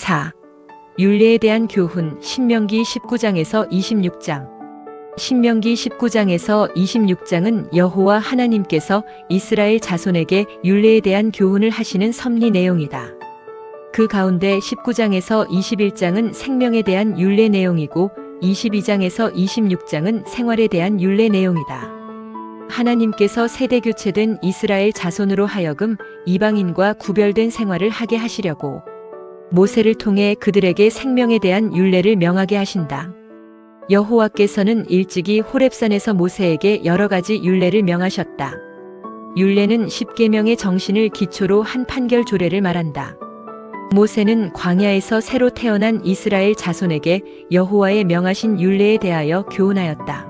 4. 율례에 대한 교훈. 신명기 19장에서 26장. 신명기 19장에서 26장은 여호와 하나님께서 이스라엘 자손에게 율례에 대한 교훈을 하시는 섭리 내용이다. 그 가운데 19장에서 21장은 생명에 대한 율례 내용이고 22장에서 26장은 생활에 대한 율례 내용이다. 하나님께서 세대 교체된 이스라엘 자손으로 하여금 이방인과 구별된 생활을 하게 하시려고 모세를 통해 그들에게 생명에 대한 율례를 명하게 하신다. 여호와께서는 일찍이 호렙산에서 모세에게 여러 가지 율례를 명하셨다. 율례는 십계명의 정신을 기초로 한 판결 조례를 말한다. 모세는 광야에서 새로 태어난 이스라엘 자손에게 여호와의 명하신 율례에 대하여 교훈하였다.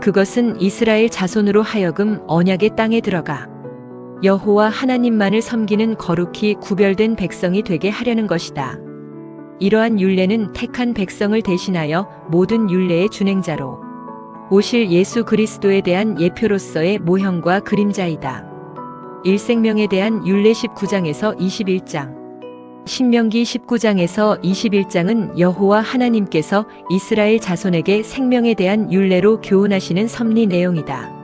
그것은 이스라엘 자손으로 하여금 언약의 땅에 들어가 여호와 하나님만을 섬기는 거룩히 구별된 백성이 되게 하려는 것이다. 이러한 율례는 택한 백성을 대신하여 모든 율례의 준행자로 오실 예수 그리스도에 대한 예표로서의 모형과 그림자이다. 일생명에 대한 율례 19장에서 21장. 신명기 19장에서 21장은 여호와 하나님께서 이스라엘 자손에게 생명에 대한 율례로 교훈하시는 섭리 내용이다.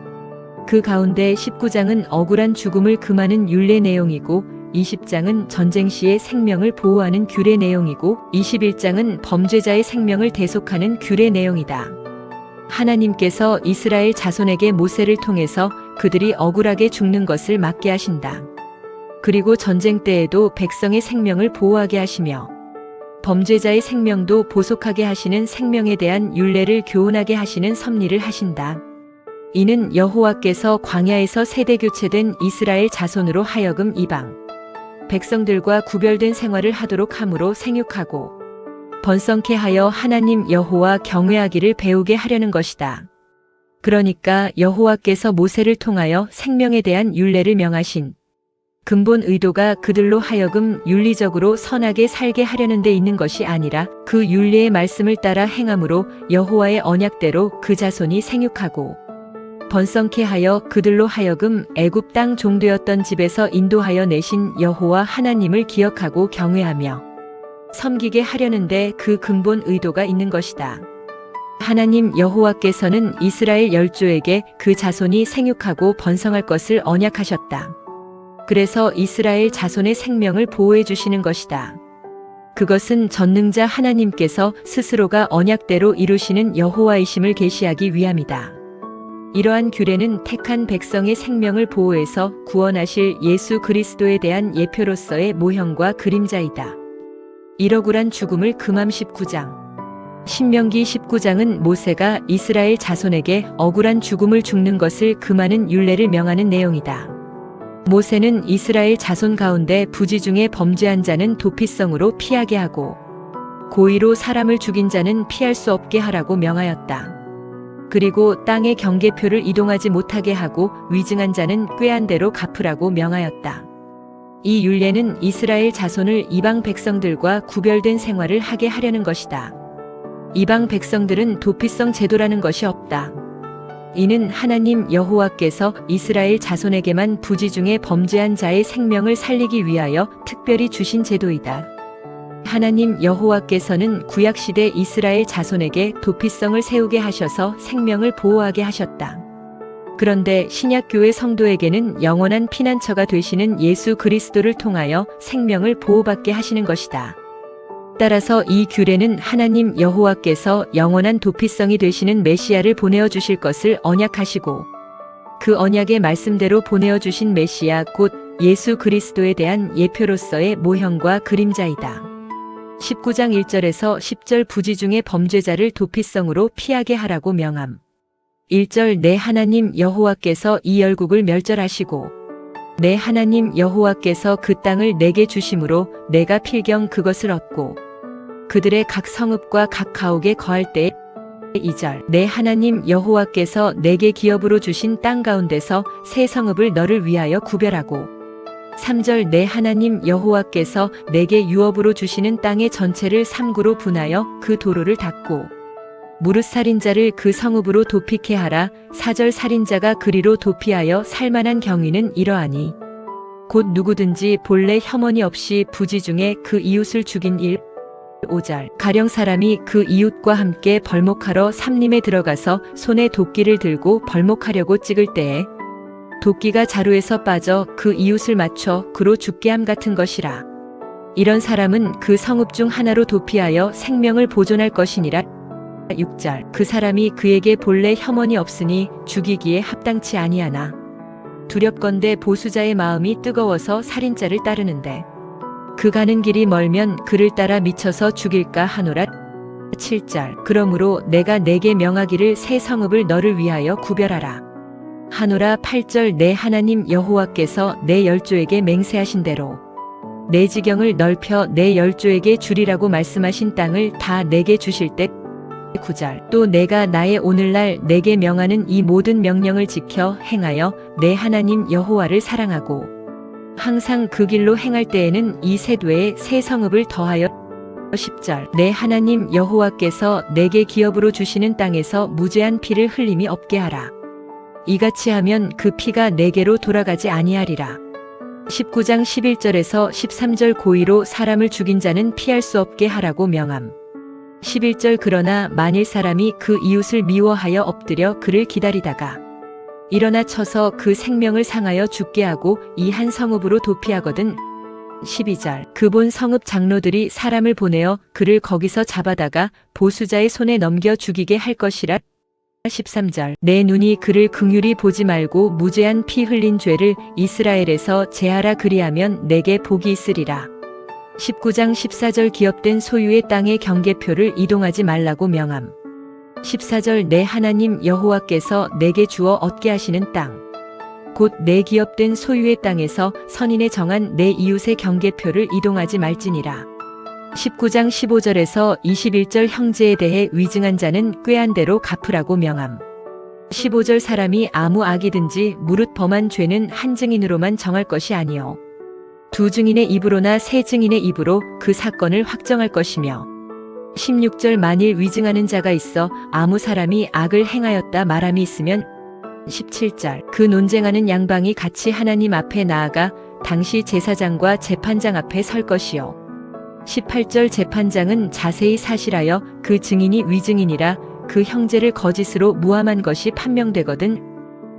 그 가운데 19장은 억울한 죽음을 금하는 율례 내용이고 20장은 전쟁 시의 생명을 보호하는 규례 내용이고 21장은 범죄자의 생명을 대속하는 규례 내용이다. 하나님께서 이스라엘 자손에게 모세를 통해서 그들이 억울하게 죽는 것을 막게 하신다. 그리고 전쟁 때에도 백성의 생명을 보호하게 하시며 범죄자의 생명도 보속하게 하시는 생명에 대한 율례를 교훈하게 하시는 섭리를 하신다. 이는 여호와께서 광야에서 세대 교체된 이스라엘 자손으로 하여금 이방 백성들과 구별된 생활을 하도록 함으로 생육하고 번성케 하여 하나님 여호와 경외하기를 배우게 하려는 것이다. 그러니까 여호와께서 모세를 통하여 생명에 대한 율례를 명하신 근본 의도가 그들로 하여금 윤리적으로 선하게 살게 하려는 데 있는 것이 아니라 그 율례의 말씀을 따라 행함으로 여호와의 언약대로 그 자손이 생육하고 번성케 하여 그들로 하여금 애굽 땅 종되었던 집에서 인도하여 내신 여호와 하나님을 기억하고 경외하며 섬기게 하려는데 그 근본 의도가 있는 것이다. 하나님 여호와께서는 이스라엘 열조에게 그 자손이 생육하고 번성할 것을 언약하셨다. 그래서 이스라엘 자손의 생명을 보호해 주시는 것이다. 그것은 전능자 하나님께서 스스로가 언약대로 이루시는 여호와이심을 계시하기 위함이다. 이러한 규례는 택한 백성의 생명을 보호해서 구원하실 예수 그리스도에 대한 예표로서의 모형과 그림자이다. 억울한 죽음을 금함 19장. 신명기 19장은 모세가 이스라엘 자손에게 억울한 죽음을 죽는 것을 금하는 율례를 명하는 내용이다. 모세는 이스라엘 자손 가운데 부지 중에 범죄한 자는 도피성으로 피하게 하고 고의로 사람을 죽인 자는 피할 수 없게 하라고 명하였다. 그리고 땅의 경계표를 이동하지 못하게 하고 위증한 자는 꾀한 대로 갚으라고 명하였다. 이 율례는 이스라엘 자손을 이방 백성들과 구별된 생활을 하게 하려는 것이다. 이방 백성들은 도피성 제도라는 것이 없다. 이는 하나님 여호와께서 이스라엘 자손에게만 부지 중에 범죄한 자의 생명을 살리기 위하여 특별히 주신 제도이다. 하나님 여호와께서는 구약시대 이스라엘 자손에게 도피성을 세우게 하셔서 생명을 보호하게 하셨다. 그런데 신약교회 성도에게는 영원한 피난처가 되시는 예수 그리스도를 통하여 생명을 보호받게 하시는 것이다. 따라서 이 규례는 하나님 여호와께서 영원한 도피성이 되시는 메시아를 보내어 주실 것을 언약하시고 그 언약의 말씀대로 보내어 주신 메시아 곧 예수 그리스도에 대한 예표로서의 모형과 그림자이다. 19장 1절에서 10절 부지 중에 범죄자를 도피성으로 피하게 하라고 명함. 1절 내 하나님 여호와께서 이 열국을 멸절하시고 내 하나님 여호와께서 그 땅을 내게 주심으로 내가 필경 그것을 얻고 그들의 각 성읍과 각 가옥에 거할 때에 2절 내 하나님 여호와께서 내게 기업으로 주신 땅 가운데서 새 성읍을 너를 위하여 구별하고 3절 내 하나님 여호와께서 내게 유업으로 주시는 땅의 전체를 삼구로 분하여 그 도로를 닫고 무릇 살인자를 그 성읍으로 도피케 하라. 4절 살인자가 그리로 도피하여 살만한 경위는 이러하니 곧 누구든지 본래 혐언이 없이 부지 중에 그 이웃을 죽인 일 5절 가령 사람이 그 이웃과 함께 벌목하러 삼림에 들어가서 손에 도끼를 들고 벌목하려고 찍을 때에 도끼가 자루에서 빠져 그 이웃을 맞춰 그로 죽게 함 같은 것이라. 이런 사람은 그 성읍 중 하나로 도피하여 생명을 보존할 것이니라. 6절 그 사람이 그에게 본래 혐언이 없으니 죽이기에 합당치 아니하나 두렵건대 보수자의 마음이 뜨거워서 살인자를 따르는데 그 가는 길이 멀면 그를 따라 미쳐서 죽일까 하노라. 7절 그러므로 내가 네게 명하기를 새 성읍을 너를 위하여 구별하라 하노라. 8절 내 하나님 여호와께서 내 열조에게 맹세하신 대로 내 지경을 넓혀 내 열조에게 주리라고 말씀하신 땅을 다 내게 주실 때. 9절 또 내가 나의 오늘날 내게 명하는 이 모든 명령을 지켜 행하여 내 하나님 여호와를 사랑하고 항상 그 길로 행할 때에는 이 세도에 새 성읍을 더하여. 10절 내 하나님 여호와께서 내게 기업으로 주시는 땅에서 무죄한 피를 흘림이 없게 하라. 이같이 하면 그 피가 내게로 돌아가지 아니하리라. 19장 11절에서 13절 고의로 사람을 죽인 자는 피할 수 없게 하라고 명함. 11절 그러나 만일 사람이 그 이웃을 미워하여 엎드려 그를 기다리다가 일어나 쳐서 그 생명을 상하여 죽게 하고 이 한 성읍으로 도피하거든. 12절 그 본 성읍 장로들이 사람을 보내어 그를 거기서 잡아다가 보수자의 손에 넘겨 죽이게 할 것이라. 13절 내 눈이 그를 긍휼히 보지 말고 무죄한 피 흘린 죄를 이스라엘에서 제하라 그리하면 내게 복이 있으리라. 19장 14절 기업된 소유의 땅의 경계표를 이동하지 말라고 명함. 14절 내 하나님 여호와께서 내게 주어 얻게 하시는 땅 곧 내 기업된 소유의 땅에서 선인의 정한 내 이웃의 경계표를 이동하지 말지니라. 19장 15절에서 21절 형제에 대해 위증한 자는 꾀한 대로 갚으라고 명함. 15절 사람이 아무 악이든지 무릇 범한 죄는 한 증인으로만 정할 것이 아니요 두 증인의 입으로나 세 증인의 입으로 그 사건을 확정할 것이며 16절 만일 위증하는 자가 있어 아무 사람이 악을 행하였다 말함이 있으면 17절 그 논쟁하는 양방이 같이 하나님 앞에 나아가 당시 제사장과 재판장 앞에 설 것이요 18절 재판장은 자세히 사실하여 그 증인이 위증인이라 그 형제를 거짓으로 무함한 것이 판명되거든.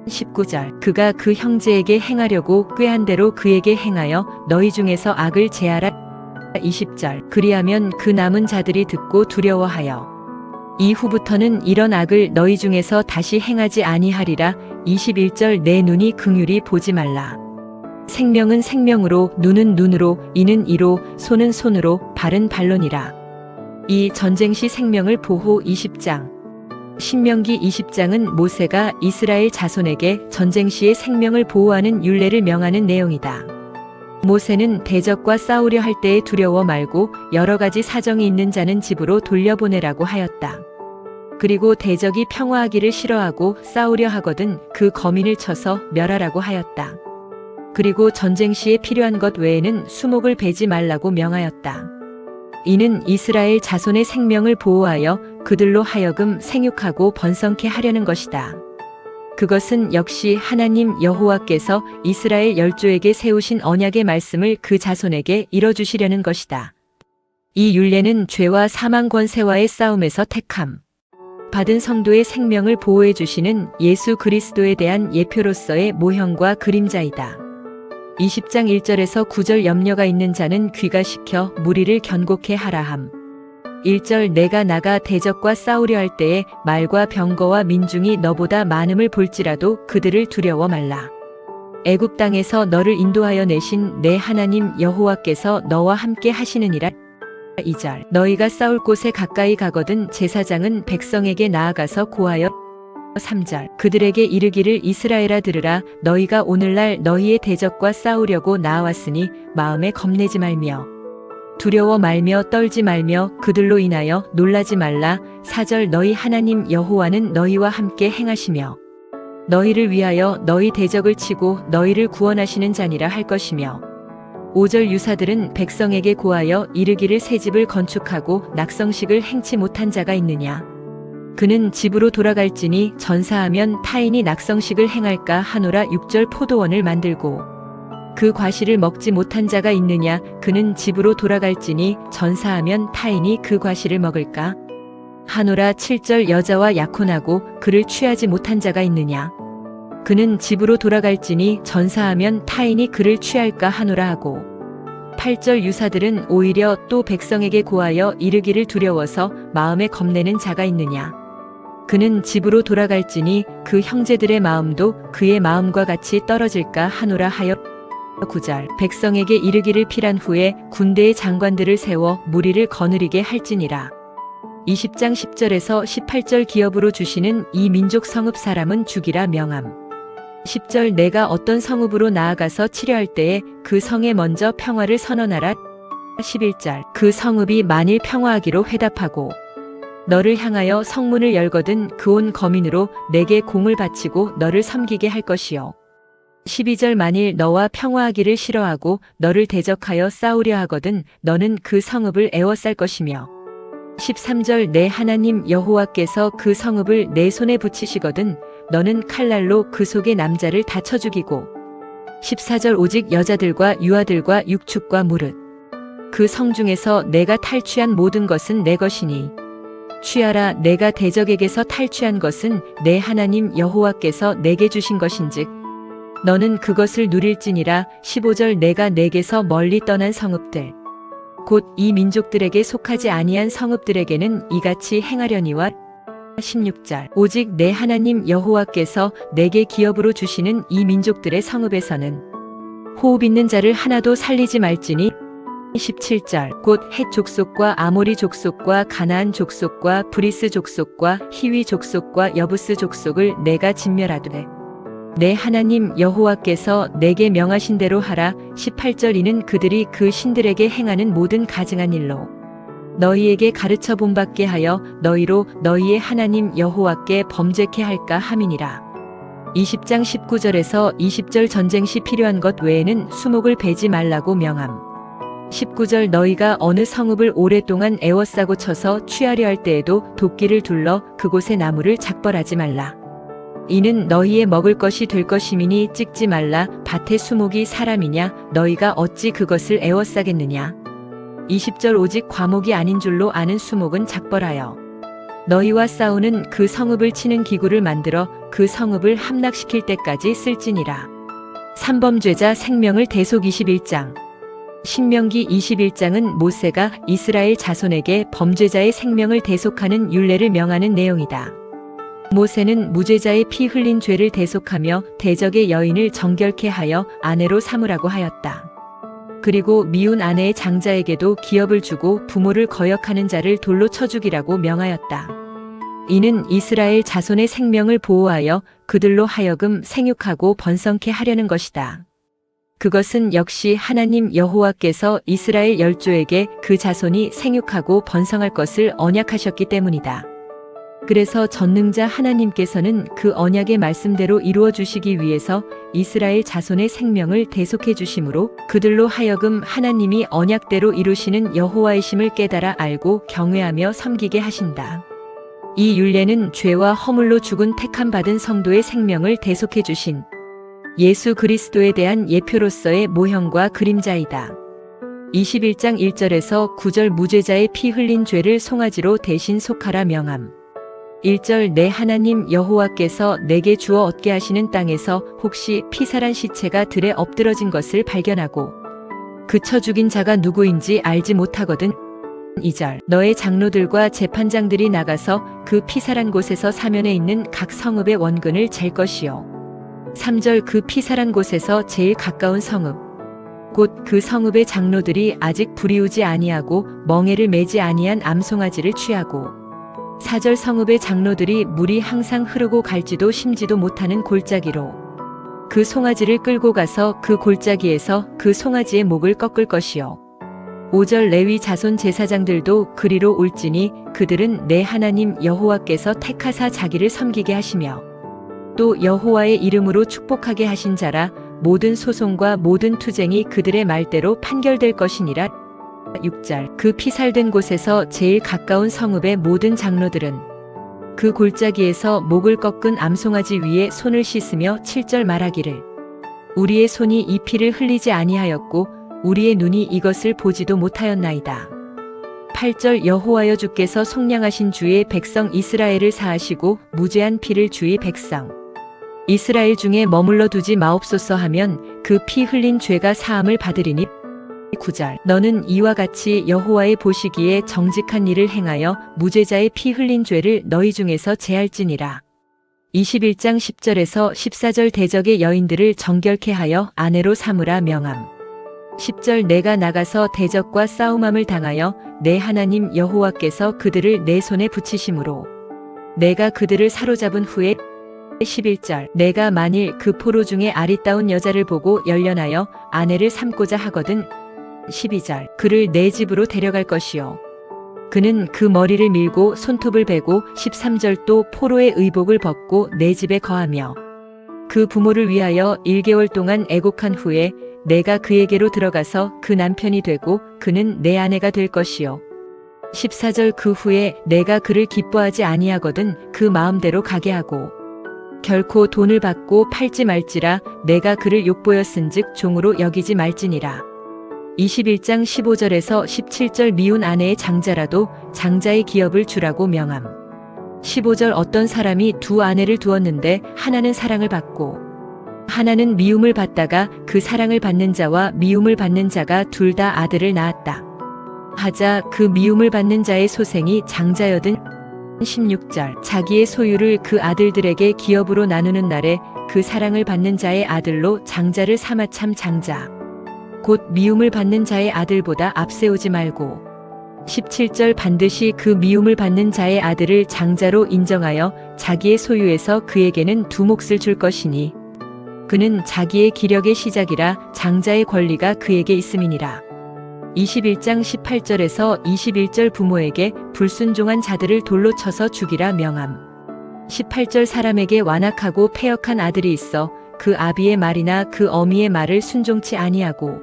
19절 그가 그 형제에게 행하려고 꾀한 대로 그에게 행하여 너희 중에서 악을 제하라. 20절 그리하면 그 남은 자들이 듣고 두려워하여 이후부터는 이런 악을 너희 중에서 다시 행하지 아니하리라. 21절 내 눈이 긍휼히 보지 말라. 생명은 생명으로 눈은 눈으로 이는 이로 손은 손으로 발은 발로니라. 이 전쟁 시 생명을 보호. 20장 신명기 20장은 모세가 이스라엘 자손에게 전쟁 시에 생명을 보호하는 율례를 명하는 내용이다. 모세는 대적과 싸우려 할 때에 두려워 말고 여러 가지 사정이 있는 자는 집으로 돌려보내라고 하였다. 그리고 대적이 평화하기를 싫어하고 싸우려 하거든 그 거민을 쳐서 멸하라고 하였다. 그리고 전쟁 시에 필요한 것 외에는 수목을 베지 말라고 명하였다. 이는 이스라엘 자손의 생명을 보호하여 그들로 하여금 생육하고 번성케 하려는 것이다. 그것은 역시 하나님 여호와께서 이스라엘 열조에게 세우신 언약의 말씀을 그 자손에게 이뤄주시려는 것이다. 이 율례는 죄와 사망 권세와의 싸움에서 택함 받은 성도의 생명을 보호해 주시는 예수 그리스도에 대한 예표로서의 모형과 그림자이다. 20장 1절에서 9절 염려가 있는 자는 귀가시켜 무리를 견고케 하라함. 1절 내가 나가 대적과 싸우려 할 때에 말과 병거와 민중이 너보다 많음을 볼지라도 그들을 두려워 말라. 애굽 땅에서 너를 인도하여 내신 내 하나님 여호와께서 너와 함께 하시느니라. 2절 너희가 싸울 곳에 가까이 가거든 제사장은 백성에게 나아가서 고하여 3절 그들에게 이르기를 이스라엘아 들으라 너희가 오늘날 너희의 대적과 싸우려고 나아왔으니 마음에 겁내지 말며 두려워 말며 떨지 말며 그들로 인하여 놀라지 말라. 4절 너희 하나님 여호와는 너희와 함께 행하시며 너희를 위하여 너희 대적을 치고 너희를 구원하시는 자니라 할 것이며 5절 유사들은 백성에게 고하여 이르기를 새 집을 건축하고 낙성식을 행치 못한 자가 있느냐 그는 집으로 돌아갈지니 전사하면 타인이 낙성식을 행할까 하노라. 6절 포도원을 만들고 그 과실을 먹지 못한 자가 있느냐? 그는 집으로 돌아갈지니 전사하면 타인이 그 과실을 먹을까? 하노라. 7절 여자와 약혼하고 그를 취하지 못한 자가 있느냐? 그는 집으로 돌아갈지니 전사하면 타인이 그를 취할까 하노라 하고. 8절 유사들은 오히려 또 백성에게 고하여 이르기를 두려워서 마음에 겁내는 자가 있느냐? 그는 집으로 돌아갈지니 그 형제들의 마음도 그의 마음과 같이 떨어질까 하노라 하여. 9절 백성에게 이르기를 필한 후에 군대의 장관들을 세워 무리를 거느리게 할지니라. 20장 10절에서 18절 기업으로 주시는 이 민족 성읍 사람은 죽이라 명함. 10절 내가 어떤 성읍으로 나아가서 치려할 때에 그 성에 먼저 평화를 선언하라. 11절 그 성읍이 만일 평화하기로 회답하고 너를 향하여 성문을 열거든 그 온 거민으로 내게 공을 바치고 너를 섬기게 할 것이요. 12절 만일 너와 평화하기를 싫어하고 너를 대적하여 싸우려 하거든 너는 그 성읍을 에워쌀 것이며. 13절 내 하나님 여호와께서 그 성읍을 내 손에 붙이시거든 너는 칼날로 그 속의 남자를 다 쳐 죽이고. 14절 오직 여자들과 유아들과 육축과 무릇 그 성 중에서 내가 탈취한 모든 것은 내 것이니 취하라. 내가 대적에게서 탈취한 것은 내 하나님 여호와께서 내게 주신 것인즉 너는 그것을 누릴지니라. 15절 내가 내게서 멀리 떠난 성읍들 곧 이 민족들에게 속하지 아니한 성읍들에게는 이같이 행하려니와. 16절 오직 내 하나님 여호와께서 내게 기업으로 주시는 이 민족들의 성읍에서는 호흡 있는 자를 하나도 살리지 말지니. 17절 곧 헷 족속과 아모리 족속과 가나안 족속과 브리스 족속과 히위 족속과 여부스 족속을 내가 진멸하되 내 하나님 여호와께서 내게 명하신 대로 하라. 18절 이는 그들이 그 신들에게 행하는 모든 가증한 일로 너희에게 가르쳐 본받게 하여 너희로 너희의 하나님 여호와께 범죄케 할까 함이니라. 20장 19절에서 20절 전쟁 시 필요한 것 외에는 수목을 베지 말라고 명함. 19절 너희가 어느 성읍을 오랫동안 에워싸고 쳐서 취하려 할 때에도 도끼를 둘러 그곳의 나무를 작벌하지 말라. 이는 너희의 먹을 것이 될 것임이니 찍지 말라. 밭의 수목이 사람이냐? 너희가 어찌 그것을 에워싸겠느냐? 20절 오직 과목이 아닌 줄로 아는 수목은 작벌하여 너희와 싸우는 그 성읍을 치는 기구를 만들어 그 성읍을 함락시킬 때까지 쓸지니라. 삼범죄자 생명을 대속. 21장 신명기 21장은 모세가 이스라엘 자손에게 범죄자의 생명을 대속하는 율례를 명하는 내용이다. 모세는 무죄자의 피 흘린 죄를 대속하며 대적의 여인을 정결케 하여 아내로 삼으라고 하였다. 그리고 미운 아내의 장자에게도 기업을 주고 부모를 거역하는 자를 돌로 쳐 죽이라고 명하였다. 이는 이스라엘 자손의 생명을 보호하여 그들로 하여금 생육하고 번성케 하려는 것이다. 그것은 역시 하나님 여호와께서 이스라엘 열조에게 그 자손이 생육하고 번성할 것을 언약하셨기 때문이다. 그래서 전능자 하나님께서는 그 언약의 말씀대로 이루어 주시기 위해서 이스라엘 자손의 생명을 대속해 주심으로 그들로 하여금 하나님이 언약대로 이루시는 여호와이심을 깨달아 알고 경외하며 섬기게 하신다. 이 율례는 죄와 허물로 죽은 택함 받은 성도의 생명을 대속해 주신 예수 그리스도에 대한 예표로서의 모형과 그림자이다. 21장 1절에서 9절 무죄자의 피 흘린 죄를 송아지로 대신 속하라 명함. 1절 내 하나님 여호와께서 내게 주어 얻게 하시는 땅에서 혹시 피살한 시체가 들에 엎드러진 것을 발견하고 그쳐 죽인 자가 누구인지 알지 못하거든. 2절 너의 장로들과 재판장들이 나가서 그 피살한 곳에서 사면에 있는 각 성읍의 원근을 잴 것이요. 3절 그 피살한 곳에서 제일 가까운 성읍 곧 그 성읍의 장로들이 아직 불이우지 아니하고 멍에를 매지 아니한 암송아지를 취하고 4절 성읍의 장로들이 물이 항상 흐르고 갈지도 심지도 못하는 골짜기로 그 송아지를 끌고 가서 그 골짜기에서 그 송아지의 목을 꺾을 것이요. 5절 레위 자손 제사장들도 그리로 올지니 그들은 내 하나님 여호와께서 택하사 자기를 섬기게 하시며 또 여호와의 이름으로 축복하게 하신 자라. 모든 소송과 모든 투쟁이 그들의 말대로 판결될 것이니라. 6절 그 피살된 곳에서 제일 가까운 성읍의 모든 장로들은 그 골짜기에서 목을 꺾은 암송아지 위에 손을 씻으며 7절 말하기를 우리의 손이 이 피를 흘리지 아니하였고 우리의 눈이 이것을 보지도 못하였나이다. 8절 여호와여 주께서 속량하신 주의 백성 이스라엘을 사하시고 무죄한 피를 주의 백성 이스라엘 중에 머물러 두지 마옵소서 하면 그 피 흘린 죄가 사함을 받으리니. 9절 너는 이와 같이 여호와의 보시기에 정직한 일을 행하여 무죄자의 피 흘린 죄를 너희 중에서 제할지니라. 21장 10절에서 14절 대적의 여인들을 정결케 하여 아내로 삼으라 명함. 10절 내가 나가서 대적과 싸움함을 당하여 내 하나님 여호와께서 그들을 내 손에 붙이심으로 내가 그들을 사로잡은 후에. 11절 내가 만일 그 포로 중에 아리따운 여자를 보고 열련하여 아내를 삼고자 하거든. 12절 그를 내 집으로 데려갈 것이요 그는 그 머리를 밀고 손톱을 베고. 13절 또 포로의 의복을 벗고 내 집에 거하며 그 부모를 위하여 1개월 동안 애곡한 후에 내가 그에게로 들어가서 그 남편이 되고 그는 내 아내가 될 것이요. 14절 그 후에 내가 그를 기뻐하지 아니하거든 그 마음대로 가게 하고 결코 돈을 받고 팔지 말지라 내가 그를 욕보였은즉 종으로 여기지 말지니라. 21장 15절에서 17절 미운 아내의 장자라도 장자의 기업을 주라고 명함. 15절 어떤 사람이 두 아내를 두었는데 하나는 사랑을 받고 하나는 미움을 받다가 그 사랑을 받는 자와 미움을 받는 자가 둘 다 아들을 낳았다 하자 그 미움을 받는 자의 소생이 장자여든. 16절 자기의 소유를 그 아들들에게 기업으로 나누는 날에 그 사랑을 받는 자의 아들로 장자를 삼아 참 장자 곧 미움을 받는 자의 아들보다 앞세우지 말고. 17절 반드시 그 미움을 받는 자의 아들을 장자로 인정하여 자기의 소유에서 그에게는 두 몫을 줄 것이니 그는 자기의 기력의 시작이라 장자의 권리가 그에게 있음이니라. 21장 18절에서 21절 부모에게 불순종한 자들을 돌로 쳐서 죽이라 명함. 18절 사람에게 완악하고 패역한 아들이 있어 그 아비의 말이나 그 어미의 말을 순종치 아니하고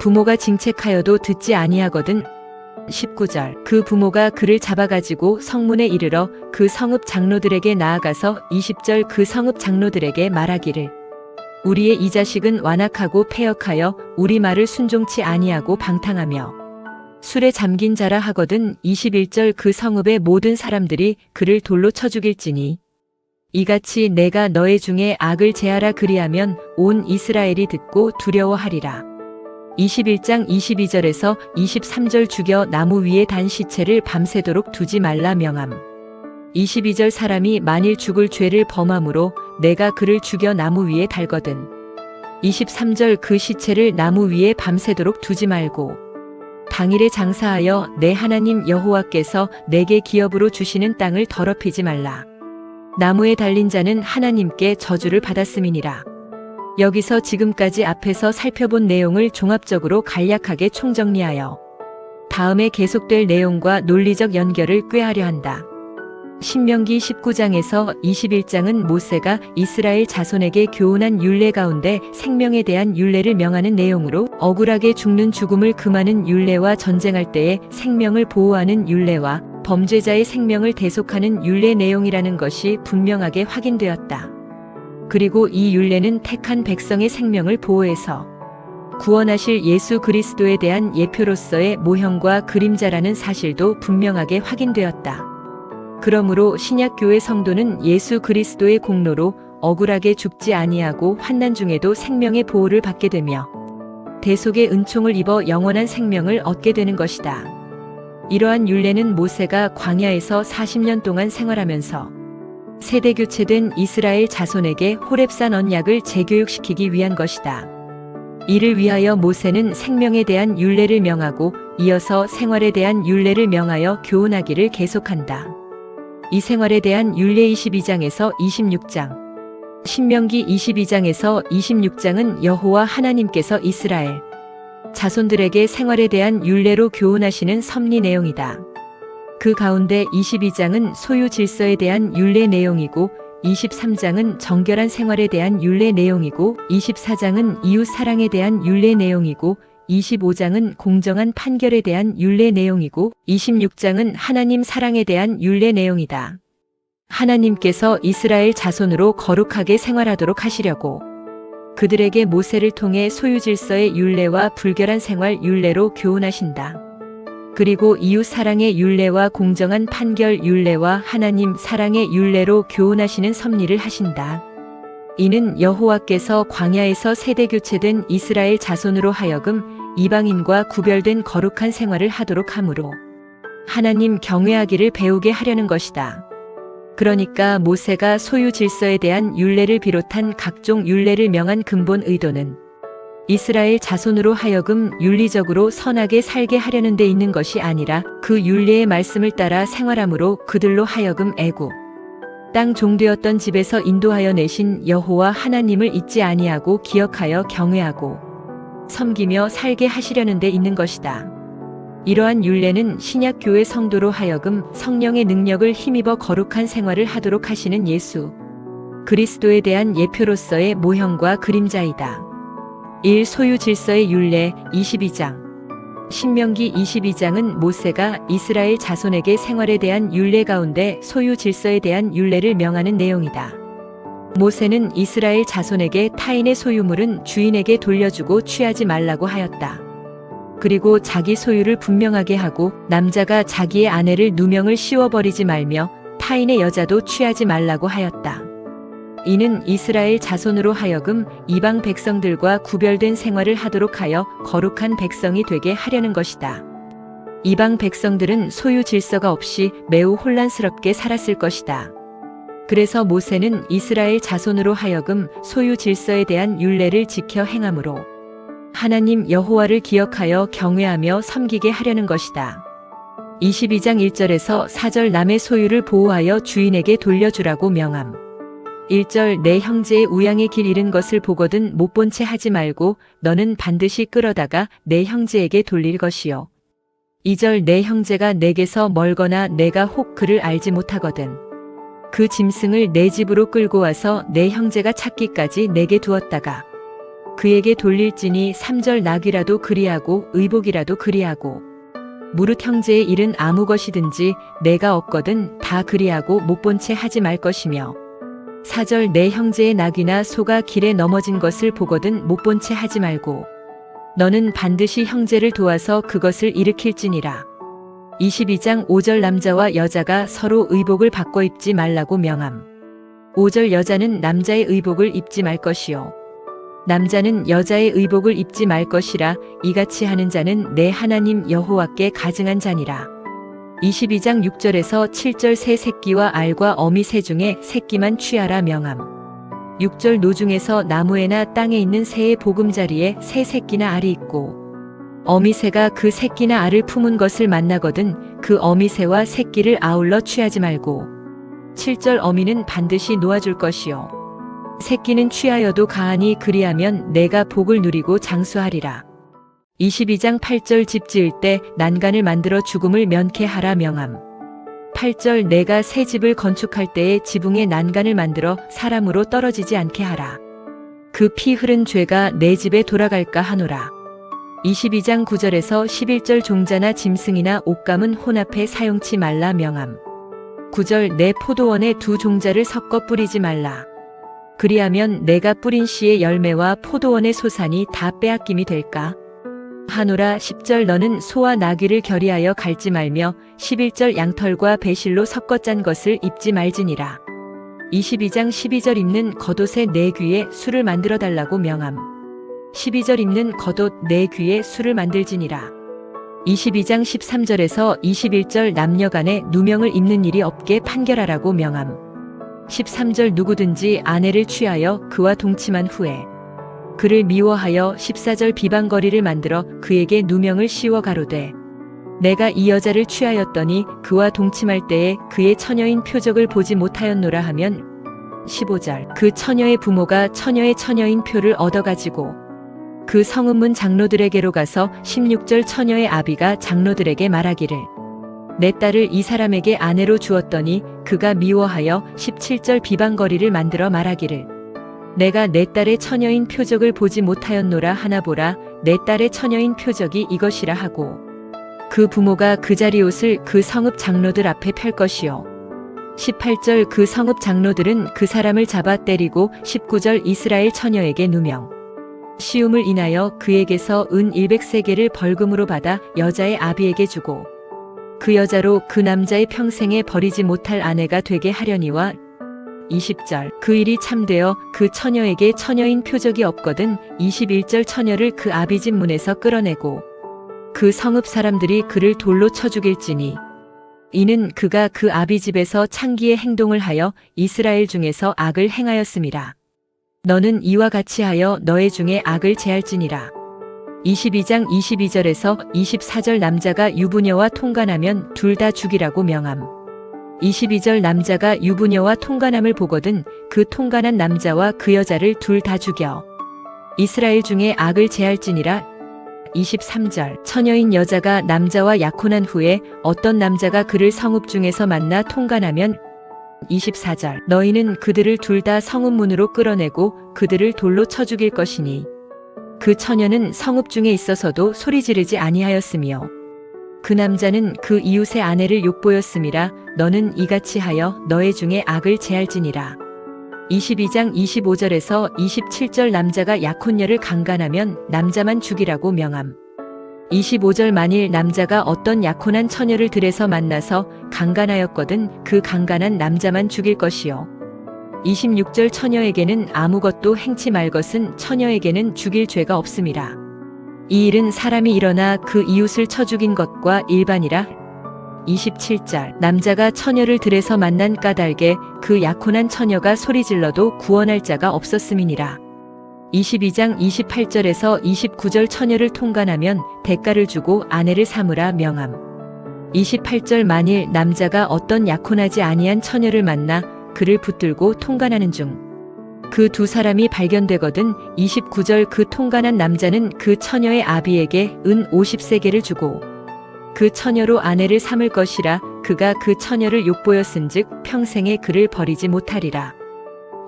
부모가 징책하여도 듣지 아니하거든. 19절 그 부모가 그를 잡아가지고 성문에 이르러 그 성읍 장로들에게 나아가서 20절 그 성읍 장로들에게 말하기를 우리의 이 자식은 완악하고 패역하여 우리 말을 순종치 아니하고 방탕하며 술에 잠긴 자라 하거든. 21절 그 성읍의 모든 사람들이 그를 돌로 쳐 죽일지니 이같이 내가 너의 중에 악을 제하라 그리하면 온 이스라엘이 듣고 두려워하리라. 21장 22절에서 23절 죽여 나무 위에 단 시체를 밤새도록 두지 말라 명함. 22절 사람이 만일 죽을 죄를 범함으로 내가 그를 죽여 나무 위에 달거든. 23절 그 시체를 나무 위에 밤새도록 두지 말고 당일에 장사하여 내 하나님 여호와께서 내게 기업으로 주시는 땅을 더럽히지 말라. 나무에 달린 자는 하나님께 저주를 받았음이니라. 여기서 지금까지 앞에서 살펴본 내용을 종합적으로 간략하게 총정리하여 다음에 계속될 내용과 논리적 연결을 꾀하려 한다. 신명기 19장에서 21장은 모세가 이스라엘 자손에게 교훈한 율례 가운데 생명에 대한 율례를 명하는 내용으로 억울하게 죽는 죽음을 금하는 율례와 전쟁할 때에 생명을 보호하는 율례와 범죄자의 생명을 대속하는 율례 내용이라는 것이 분명하게 확인되었다. 그리고 이 율례는 택한 백성의 생명을 보호해서 구원하실 예수 그리스도에 대한 예표로서의 모형과 그림자라는 사실도 분명하게 확인되었다. 그러므로 신약교회 성도는 예수 그리스도의 공로로 억울하게 죽지 아니하고 환난 중에도 생명의 보호를 받게 되며 대속의 은총을 입어 영원한 생명을 얻게 되는 것이다. 이러한 율례는 모세가 광야에서 40년 동안 생활하면서 세대교체된 이스라엘 자손에게 호렙산 언약을 재교육시키기 위한 것이다. 이를 위하여 모세는 생명에 대한 율례를 명하고 이어서 생활에 대한 율례를 명하여 교훈하기를 계속한다. 이 생활에 대한 율례 22장에서 26장, 신명기 22장에서 26장은 여호와 하나님께서 이스라엘 자손들에게 생활에 대한 율례로 교훈하시는 섭리 내용이다. 그 가운데 22장은 소유 질서에 대한 율례 내용이고 23장은 정결한 생활에 대한 율례 내용이고 24장은 이웃 사랑에 대한 율례 내용이고 25장은 공정한 판결에 대한 율례 내용이고 26장은 하나님 사랑에 대한 율례 내용이다. 하나님께서 이스라엘 자손으로 거룩하게 생활하도록 하시려고 그들에게 모세를 통해 소유질서의 율례와 불결한 생활 율례로 교훈하신다. 그리고 이웃 사랑의 율례와 공정한 판결 율례와 하나님 사랑의 율례로 교훈하시는 섭리를 하신다. 이는 여호와께서 광야에서 세대 교체된 이스라엘 자손으로 하여금 이방인과 구별된 거룩한 생활을 하도록 하므로 하나님 경외하기를 배우게 하려는 것이다. 그러니까 모세가 소유 질서에 대한 율례를 비롯한 각종 율례를 명한 근본 의도는 이스라엘 자손으로 하여금 윤리적으로 선하게 살게 하려는 데 있는 것이 아니라 그 율례의 말씀을 따라 생활함으로 그들로 하여금 애굽 땅 종되었던 집에서 인도하여 내신 여호와 하나님을 잊지 아니하고 기억하여 경외하고 섬기며 살게 하시려는 데 있는 것이다. 이러한 율례는 신약 교회 성도로 하여금 성령의 능력을 힘입어 거룩한 생활을 하도록 하시는 예수 그리스도에 대한 예표로서의 모형과 그림자이다. 1. 소유 질서의 율례 22장 신명기 22장은 모세가 이스라엘 자손에게 생활에 대한 율례 가운데 소유 질서에 대한 율례를 명하는 내용이다. 모세는 이스라엘 자손에게 타인의 소유물은 주인에게 돌려주고 취하지 말라고 하였다. 그리고 자기 소유를 분명하게 하고 남자가 자기의 아내를 누명을 씌워버리지 말며 타인의 여자도 취하지 말라고 하였다. 이는 이스라엘 자손으로 하여금 이방 백성들과 구별된 생활을 하도록 하여 거룩한 백성이 되게 하려는 것이다. 이방 백성들은 소유 질서가 없이 매우 혼란스럽게 살았을 것이다. 그래서 모세는 이스라엘 자손으로 하여금 소유 질서에 대한 율례를 지켜 행함으로 하나님 여호와를 기억하여 경외하며 섬기게 하려는 것이다. 22장 1절에서 4절 남의 소유를 보호하여 주인에게 돌려주라고 명함. 1절 내 형제의 우양의 길 잃은 것을 보거든 못 본 채 하지 말고 너는 반드시 끌어다가 내 형제에게 돌릴 것이요. 2절 내 형제가 내게서 멀거나 내가 혹 그를 알지 못하거든 그 짐승을 내 집으로 끌고 와서 내 형제가 찾기까지 내게 두었다가 그에게 돌릴지니 3절 낙이라도 그리하고 의복이라도 그리하고 무릇 형제의 일은 아무 것이든지 내가 얻거든 다 그리하고 못 본 채 하지 말 것이며 4절 내 형제의 낙이나 소가 길에 넘어진 것을 보거든 못 본 채 하지 말고 너는 반드시 형제를 도와서 그것을 일으킬지니라. 22장 5절 남자와 여자가 서로 의복을 바꿔 입지 말라고 명함. 5절 여자는 남자의 의복을 입지 말 것이요 남자는 여자의 의복을 입지 말 것이라 이같이 하는 자는 내 하나님 여호와께 가증한 자니라. 22장 6절에서 7절 새 새끼와 알과 어미 새 중에 새끼만 취하라 명함. 6절 노중에서 나무에나 땅에 있는 새의 보금자리에 새 새끼나 알이 있고 어미 새가 그 새끼나 알을 품은 것을 만나거든 그 어미 새와 새끼를 아울러 취하지 말고 7절 어미는 반드시 놓아줄 것이요 새끼는 취하여도 가하니 그리하면 내가 복을 누리고 장수하리라. 22장 8절 집 지을 때 난간을 만들어 죽음을 면케하라 명함. 8절 내가 새 집을 건축할 때에 지붕에 난간을 만들어 사람으로 떨어지지 않게 하라. 그 피 흐른 죄가 내 집에 돌아갈까 하노라. 22장 9절에서 11절 종자나 짐승이나 옷감은 혼합해 사용치 말라 명함. 9절 내 포도원에 두 종자를 섞어 뿌리지 말라. 그리하면 내가 뿌린 씨의 열매와 포도원의 소산이 다 빼앗김이 될까 하노라. 10절 너는 소와 나귀를 결의하여 갈지 말며 11절 양털과 배실로 섞어 짠 것을 입지 말지니라. 22장 12절 입는 겉옷의 내 귀에 술을 만들어 달라고 명함. 12절 입는 겉옷 내 귀에 술을 만들지니라. 22장 13절에서 21절 남녀간에 누명을 입는 일이 없게 판결하라고 명함. 13절 누구든지 아내를 취하여 그와 동침한 후에 그를 미워하여 14절 비방거리를 만들어 그에게 누명을 씌워 가로되 내가 이 여자를 취하였더니 그와 동침할 때에 그의 처녀인 표적을 보지 못하였노라 하면 15절 그 처녀의 부모가 처녀의 처녀인 표를 얻어가지고 그 성읍문 장로들에게로 가서 16절 처녀의 아비가 장로들에게 말하기를 내 딸을 이 사람에게 아내로 주었더니 그가 미워하여 17절 비방거리를 만들어 말하기를 내가 내 딸의 처녀인 표적을 보지 못하였노라 하나 보라 내 딸의 처녀인 표적이 이것이라 하고 그 부모가 그 자리 옷을 그 성읍 장로들 앞에 펼 것이요 18절 그 성읍 장로들은 그 사람을 잡아 때리고 19절 이스라엘 처녀에게 누명 시움을 인하여 그에게서 은 100세겔을 벌금으로 받아 여자의 아비에게 주고 그 여자로 그 남자의 평생에 버리지 못할 아내가 되게 하려니와 20절 그 일이 참되어 그 처녀에게 처녀인 표적이 없거든 21절 처녀를 그 아비 집 문에서 끌어내고 그 성읍 사람들이 그를 돌로 쳐 죽일지니 이는 그가 그 아비 집에서 창기의 행동을 하여 이스라엘 중에서 악을 행하였음이라. 너는 이와 같이 하여 너의 중에 악을 제할지니라. 22장 22절에서 24절 남자가 유부녀와 통간하면 둘 다 죽이라고 명함. 22절 남자가 유부녀와 통간함을 보거든 그 통간한 남자와 그 여자를 둘 다 죽여 이스라엘 중에 악을 제할지니라. 23절 처녀인 여자가 남자와 약혼한 후에 어떤 남자가 그를 성읍 중에서 만나 통간하면 24절 너희는 그들을 둘 다 성읍 문으로 끌어내고 그들을 돌로 쳐 죽일 것이니 그 처녀는 성읍 중에 있어서도 소리 지르지 아니하였으며 그 남자는 그 이웃의 아내를 욕보였음이라. 너는 이같이 하여 너의 중에 악을 제할지니라. 22장 25절에서 27절 남자가 약혼녀를 강간하면 남자만 죽이라고 명함. 25절 만일 남자가 어떤 약혼한 처녀를 들에서 만나서 강간하였거든 그 강간한 남자만 죽일 것이요. 26절 처녀에게는 아무것도 행치 말 것은 처녀에게는 죽일 죄가 없음이라. 이 일은 사람이 일어나 그 이웃을 쳐 죽인 것과 일반이라. 27절 남자가 처녀를 들에서 만난 까닭에 그 약혼한 처녀가 소리질러도 구원할 자가 없었음이니라. 22장 28절에서 29절 처녀를 통간하면 대가를 주고 아내를 삼으라 명함. 28절 만일 남자가 어떤 약혼하지 아니한 처녀를 만나 그를 붙들고 통간하는 중 그 두 사람이 발견되거든 29절 그 통간한 남자는 그 처녀의 아비에게 은 50세겔을 주고 그 처녀로 아내를 삼을 것이라. 그가 그 처녀를 욕보였은즉 평생에 그를 버리지 못하리라.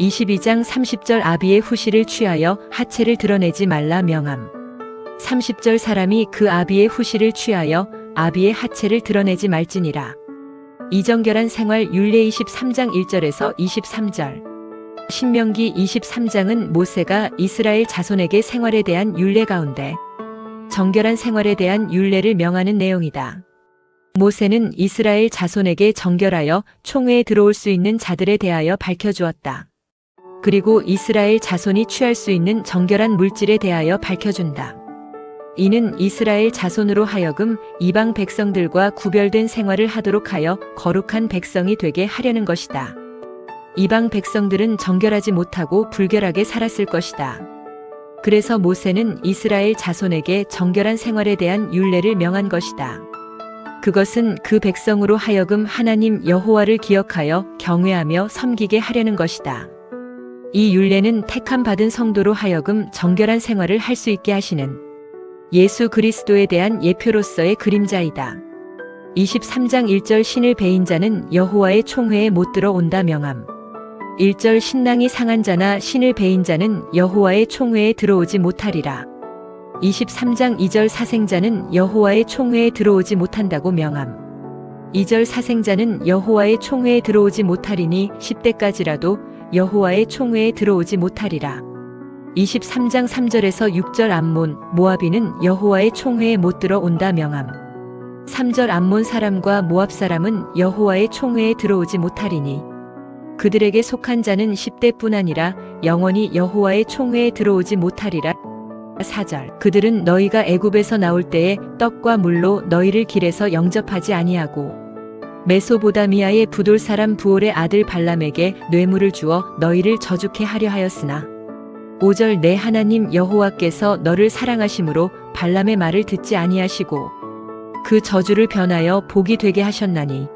22장 30절 아비의 후시를 취하여 하체를 드러내지 말라 명함. 30절 사람이 그 아비의 후시를 취하여 아비의 하체를 드러내지 말지니라. 이정결한 생활 율례 23장 1절에서 23절 신명기 23장은 모세가 이스라엘 자손에게 생활에 대한 율례 가운데 정결한 생활에 대한 율례를 명하는 내용이다. 모세는 이스라엘 자손에게 정결하여 총회에 들어올 수 있는 자들에 대하여 밝혀주었다. 그리고 이스라엘 자손이 취할 수 있는 정결한 물질에 대하여 밝혀준다. 이는 이스라엘 자손으로 하여금 이방 백성들과 구별된 생활을 하도록 하여 거룩한 백성이 되게 하려는 것이다. 이방 백성들은 정결하지 못하고 불결하게 살았을 것이다. 그래서 모세는 이스라엘 자손에게 정결한 생활에 대한 율례를 명한 것이다. 그것은 그 백성으로 하여금 하나님 여호와를 기억하여 경외하며 섬기게 하려는 것이다. 이 율례는 택함 받은 성도로 하여금 정결한 생활을 할 수 있게 하시는 예수 그리스도에 대한 예표로서의 그림자이다. 23장 1절 신을 배인 자는 여호와의 총회에 못 들어온다 명함. 1절 신랑이 상한 자나 신을 배인 자는 여호와의 총회에 들어오지 못하리라. 23장 2절 사생자는 여호와의 총회에 들어오지 못한다고 명함. 2절 사생자는 여호와의 총회에 들어오지 못하리니 10대까지라도 여호와의 총회에 들어오지 못하리라. 23장 3절에서 6절 암몬, 모압이는 여호와의 총회에 못 들어온다 명함. 3절 암몬 사람과 모압 사람은 여호와의 총회에 들어오지 못하리니 그들에게 속한 자는 10대뿐 아니라 영원히 여호와의 총회에 들어오지 못하리라. 4절 그들은 너희가 애굽에서 나올 때에 떡과 물로 너희를 길에서 영접하지 아니하고 메소보다미아의 부돌 사람 부올의 아들 발람에게 뇌물을 주어 너희를 저주케 하려 하였으나 5절 내 하나님 여호와께서 너를 사랑하심으로 발람의 말을 듣지 아니하시고 그 저주를 변하여 복이 되게 하셨나니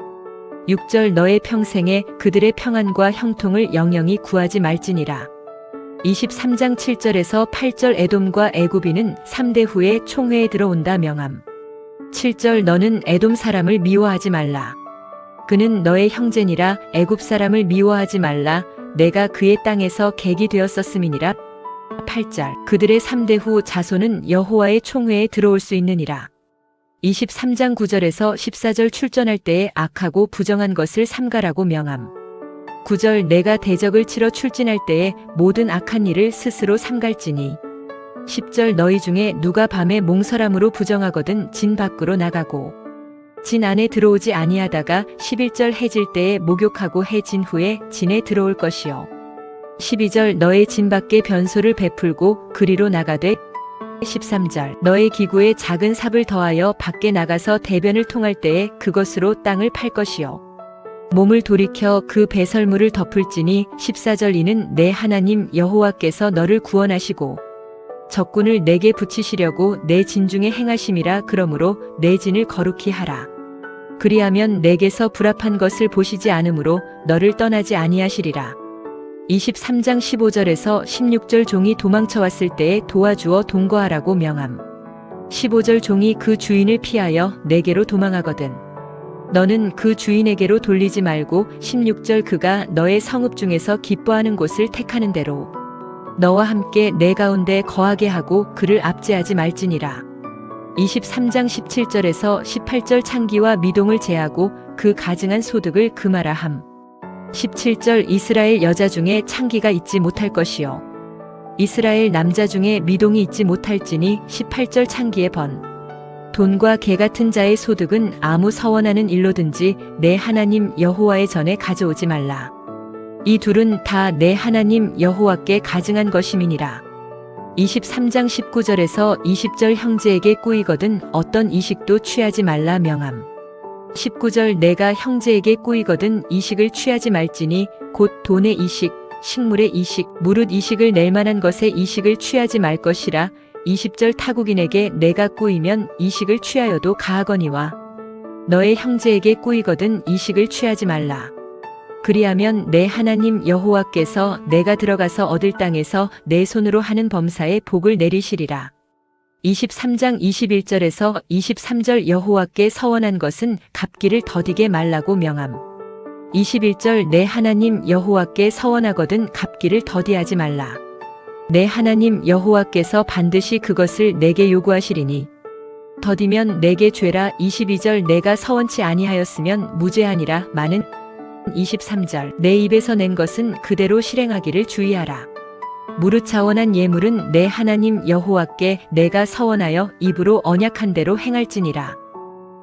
6절 너의 평생에 그들의 평안과 형통을 영영이 구하지 말지니라. 23장 7절에서 8절 에돔과 애굽인은 3대 후에 총회에 들어온다 명함. 7절 너는 에돔 사람을 미워하지 말라. 그는 너의 형제니라. 애굽 사람을 미워하지 말라. 내가 그의 땅에서 객이 되었었음이니라. 8절 그들의 3대 후 자손은 여호와의 총회에 들어올 수 있느니라. 23장 9절에서 14절 출전할 때에 악하고 부정한 것을 삼가라고 명함. 9절 내가 대적을 치러 출진할 때에 모든 악한 일을 스스로 삼갈지니. 10절 너희 중에 누가 밤에 몽설함으로 부정하거든 진 밖으로 나가고 진 안에 들어오지 아니하다가 11절 해질 때에 목욕하고 해진 후에 진에 들어올 것이요. 12절 너의 진 밖에 변소를 베풀고 그리로 나가되 13절 너의 기구에 작은 삽을 더하여 밖에 나가서 대변을 통할 때에 그것으로 땅을 팔 것이요. 몸을 돌이켜 그 배설물을 덮을지니 14절 이는 내 하나님 여호와께서 너를 구원하시고 적군을 내게 붙이시려고 내 진중에 행하심이라. 그러므로 내 진을 거룩히 하라. 그리하면 내게서 불합한 것을 보시지 않으므로 너를 떠나지 아니하시리라. 23장 15절에서 16절 종이 도망쳐 왔을 때에 도와주어 동거하라고 명함. 15절 종이 그 주인을 피하여 내게로 도망하거든 너는 그 주인에게로 돌리지 말고 16절 그가 너의 성읍 중에서 기뻐하는 곳을 택하는 대로 너와 함께 내 가운데 거하게 하고 그를 압제하지 말지니라. 23장 17절에서 18절 창기와 미동을 제하고 그 가증한 소득을 금하라 함. 17절 이스라엘 여자 중에 창기가 있지 못할 것이요 이스라엘 남자 중에 미동이 있지 못할지니 18절 창기의 번 돈과 개 같은 자의 소득은 아무 서원하는 일로든지 내 하나님 여호와의 전에 가져오지 말라. 이 둘은 다 내 하나님 여호와께 가증한 것임이니라. 23장 19절에서 20절 형제에게 꾸이거든 어떤 이식도 취하지 말라 명함. 19절 내가 형제에게 꾸이거든 이식을 취하지 말지니 곧 돈의 이식, 식물의 이식, 무릇 이식을 낼 만한 것의 이식을 취하지 말 것이라. 20절 타국인에게 내가 꾸이면 이식을 취하여도 가하거니와 너의 형제에게 꾸이거든 이식을 취하지 말라. 그리하면 내 하나님 여호와께서 내가 들어가서 얻을 땅에서 내 손으로 하는 범사에 복을 내리시리라. 23장 21절에서 23절 여호와께 서원한 것은 갚기를 더디게 말라고 명함. 21절 내 하나님 여호와께 서원하거든 갚기를 더디하지 말라. 내 하나님 여호와께서 반드시 그것을 내게 요구하시리니 더디면 내게 죄라. 22절 내가 서원치 아니하였으면 무죄하니라. 많은 23절 내 입에서 낸 것은 그대로 실행하기를 주의하라. 무릇 자원한 예물은 내 하나님 여호와께 내가 서원하여 입으로 언약한 대로 행할지니라.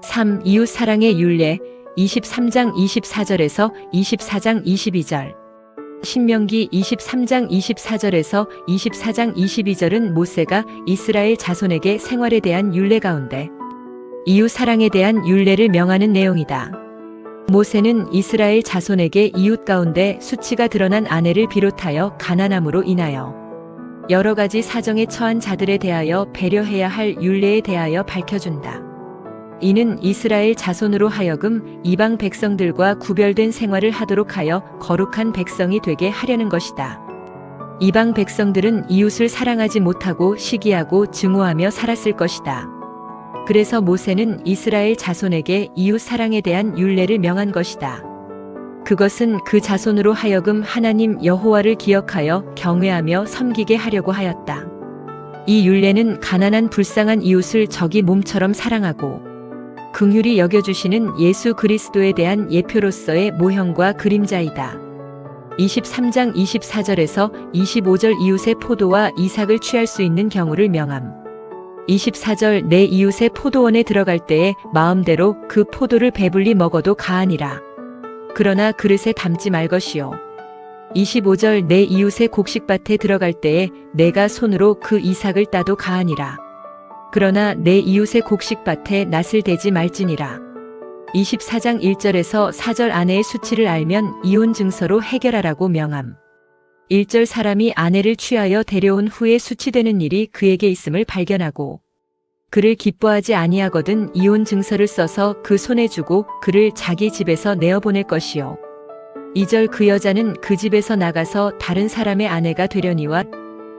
3. 이웃 사랑의 율례 23장 24절에서 24장 22절 신명기 23장 24절에서 24장 22절은 모세가 이스라엘 자손에게 생활에 대한 율례 가운데 이웃 사랑에 대한 율례를 명하는 내용이다. 모세는 이스라엘 자손에게 이웃 가운데 수치가 드러난 아내를 비롯하여 가난함으로 인하여 여러 가지 사정에 처한 자들에 대하여 배려해야 할 율례에 대하여 밝혀준다. 이는 이스라엘 자손으로 하여금 이방 백성들과 구별된 생활을 하도록 하여 거룩한 백성이 되게 하려는 것이다. 이방 백성들은 이웃을 사랑하지 못하고 시기하고 증오하며 살았을 것이다. 그래서 모세는 이스라엘 자손에게 이웃 사랑에 대한 율례를 명한 것이다. 그것은 그 자손으로 하여금 하나님 여호와를 기억하여 경외하며 섬기게 하려고 하였다. 이 율례는 가난한 불쌍한 이웃을 자기 몸처럼 사랑하고 긍휼히 여겨주시는 예수 그리스도에 대한 예표로서의 모형과 그림자이다. 23장 24절에서 25절 이웃의 포도와 이삭을 취할 수 있는 경우를 명함. 24절 내 이웃의 포도원에 들어갈 때에 마음대로 그 포도를 배불리 먹어도 가하니라. 그러나 그릇에 담지 말 것이요. 25절 내 이웃의 곡식밭에 들어갈 때에 내가 손으로 그 이삭을 따도 가하니라. 그러나 내 이웃의 곡식밭에 낫을 대지 말지니라. 24장 1절에서 4절 아내의 수치를 알면 이혼 증서로 해결하라고 명함. 1절 사람이 아내를 취하여 데려온 후에 수치되는 일이 그에게 있음을 발견하고 그를 기뻐하지 아니하거든 이혼 증서를 써서 그 손에 주고 그를 자기 집에서 내어보낼 것이요. 2절 그 여자는 그 집에서 나가서 다른 사람의 아내가 되려니와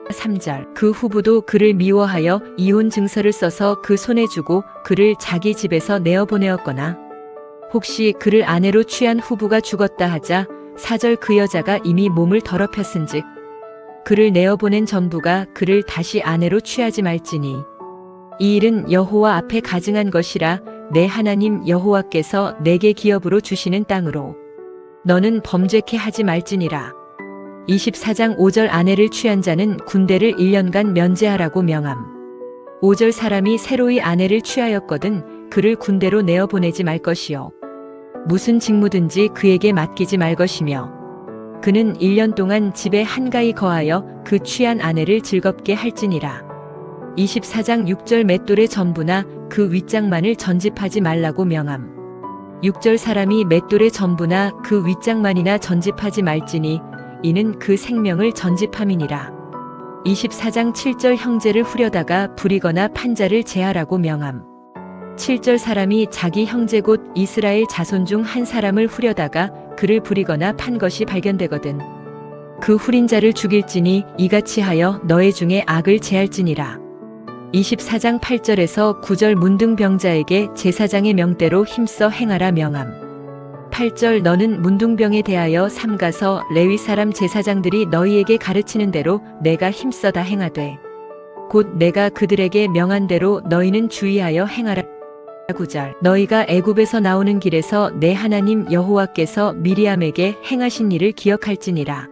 3절 그 후부도 그를 미워하여 이혼 증서를 써서 그 손에 주고 그를 자기 집에서 내어보내었거나 혹시 그를 아내로 취한 후부가 죽었다 하자 4절 그 여자가 이미 몸을 더럽혔은즉 그를 내어보낸 전부가 그를 다시 아내로 취하지 말지니 이 일은 여호와 앞에 가증한 것이라 내 하나님 여호와께서 내게 기업으로 주시는 땅으로 너는 범죄케 하지 말지니라. 24장 5절 아내를 취한 자는 군대를 1년간 면제하라고 명함. 5절 사람이 새로이 아내를 취하였거든 그를 군대로 내어 보내지 말 것이요 무슨 직무든지 그에게 맡기지 말 것이며 그는 1년 동안 집에 한가히 거하여 그 취한 아내를 즐겁게 할지니라. 24장 6절 맷돌의 전부나 그 윗장만을 전집하지 말라고 명함. 6절 사람이 맷돌의 전부나 그 윗장만이나 전집하지 말지니 이는 그 생명을 전집함이니라. 24장 7절 형제를 후려다가 부리거나 판자를 제하라고 명함. 7절 사람이 자기 형제 곧 이스라엘 자손 중 한 사람을 후려다가 그를 부리거나 판 것이 발견되거든 그 후린 자를 죽일지니 이같이 하여 너의 중에 악을 제할지니라. 24장 8절에서 9절 문둥병자에게 제사장의 명대로 힘써 행하라 명함. 8절 너는 문둥병에 대하여 삼가서 레위 사람 제사장들이 너희에게 가르치는 대로 내가 힘써다 행하되 곧 내가 그들에게 명한 대로 너희는 주의하여 행하라. 9절 너희가 애굽에서 나오는 길에서 내 하나님 여호와께서 미리암에게 행하신 일을 기억할지니라.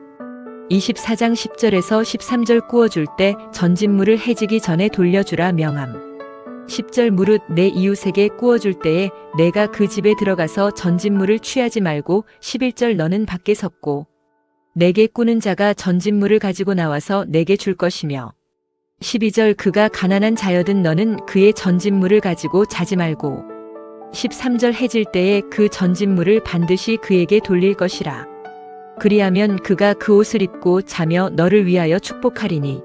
24장 10절에서 13절 구워줄 때 전진물을 해지기 전에 돌려주라 명함. 10절 무릇 내 이웃에게 구워줄 때에 내가 그 집에 들어가서 전진물을 취하지 말고 11절 너는 밖에 섰고 내게 꾸는 자가 전진물을 가지고 나와서 내게 줄 것이며 12절 그가 가난한 자여든 너는 그의 전진물을 가지고 자지 말고 13절 해질 때에 그 전진물을 반드시 그에게 돌릴 것이라. 그리하면 그가 그 옷을 입고 자며 너를 위하여 축복하리니